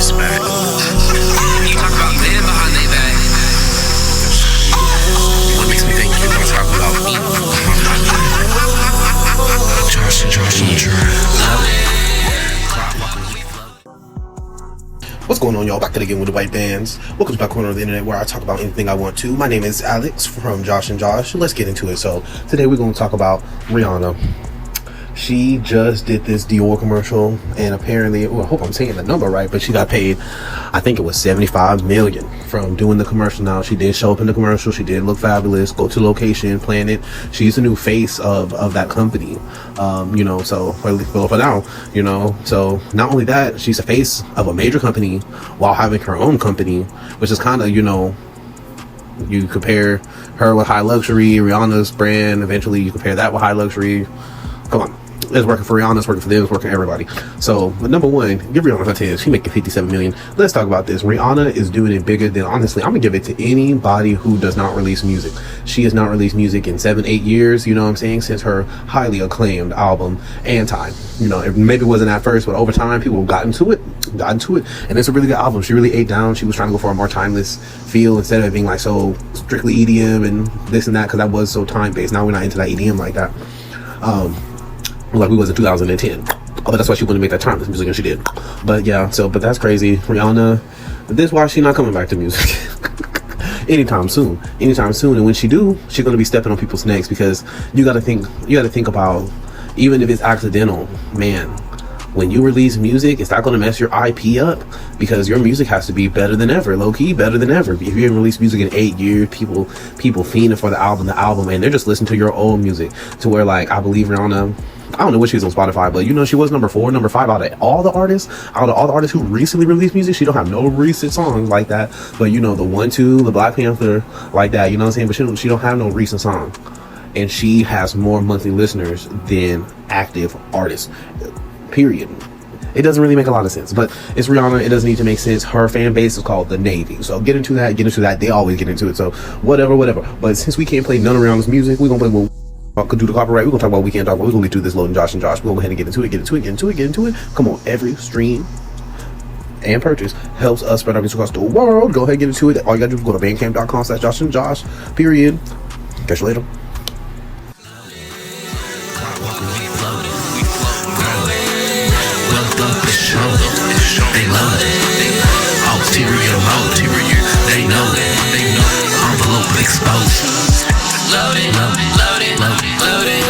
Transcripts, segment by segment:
this back. You talk about men behind their back. What makes me think you're gonna talk about me? Josh on the track. What's going on, y'all? Back at it again with the white bands. Welcome to Back Corner of the Internet, where I talk about anything I want to. My name is Alex from Josh and Josh. Let's get into it. So today we're going to talk about Rihanna. She just did this Dior commercial, and apparently, I hope I'm saying the number right, but she got paid, I think it was $75 million from doing the commercial. Now, she did show up in the commercial. She did look fabulous, go to location, plan it. She's the new face of that company, so for now, so not only that, she's a face of a major company while having her own company, which is kind of, you compare her with high luxury, Rihanna's brand, eventually you compare that with high luxury. Come on. It's working for Rihanna, it's working for them, it's working for everybody. So, but number one, give Rihanna her 10. She making $57 million. Let's talk about this. Rihanna is doing it bigger than, honestly, I'm gonna give it to anybody who does not release music. She has not released music in 7-8 years, you know what I'm saying, since her highly acclaimed album, Anti. It maybe wasn't at first, but over time, people got into it, and it's a really good album. She really ate down. She was trying to go for a more timeless feel instead of it being like so strictly EDM and this and that, because that was so time-based. Now we're not into that EDM like that. Like we was in 2010. But that's why she wanted to make that timeless music, and she did. But yeah, but that's crazy. Rihanna, this is why she's not coming back to music anytime soon. And when she do, she's gonna be stepping on people's necks, because you gotta think about, even if it's accidental, man, when you release music, it's not gonna mess your IP up, because your music has to be better than ever, low-key better than ever. If you haven't released music in 8 years, people fiending for the album, and they're just listening to your old music, to where, like, I believe Rihanna, I don't know what she's on Spotify, but she was number 4, number 5 out of all the artists who recently released music. She don't have no recent songs like that, but the 1-2, the Black Panther, like that, you know what I'm saying? But she don't have no recent song, and she has more monthly listeners than active artists, period. It doesn't really make a lot of sense, but it's Rihanna. It doesn't need to make sense. Her fan base is called the Navy, so get into that. They always get into it, so whatever. But since we can't play none of Rihanna's music, we're gonna play what could do the copyright. We're gonna talk about what we can't talk about. We're gonna get through this loading Josh and Josh. We'll go ahead and get into it. Come on, every stream and purchase helps us spread our music across the world. Go ahead and get into it. All you gotta do is go to bandcamp.com/Josh and Josh. Period. Catch you later. They know envelope exposed. Loaded, yeah. Loaded, yeah. Loaded,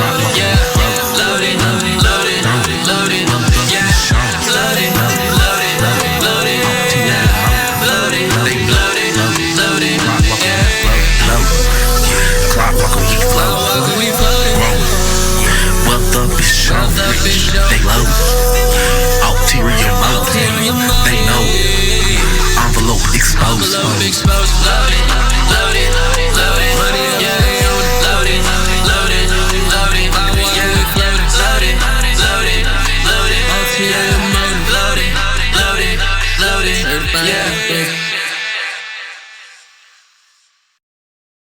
yeah. Clock walking, we float. Wealth up is show. They load. Ulterior motive. They know. Envelope exposed.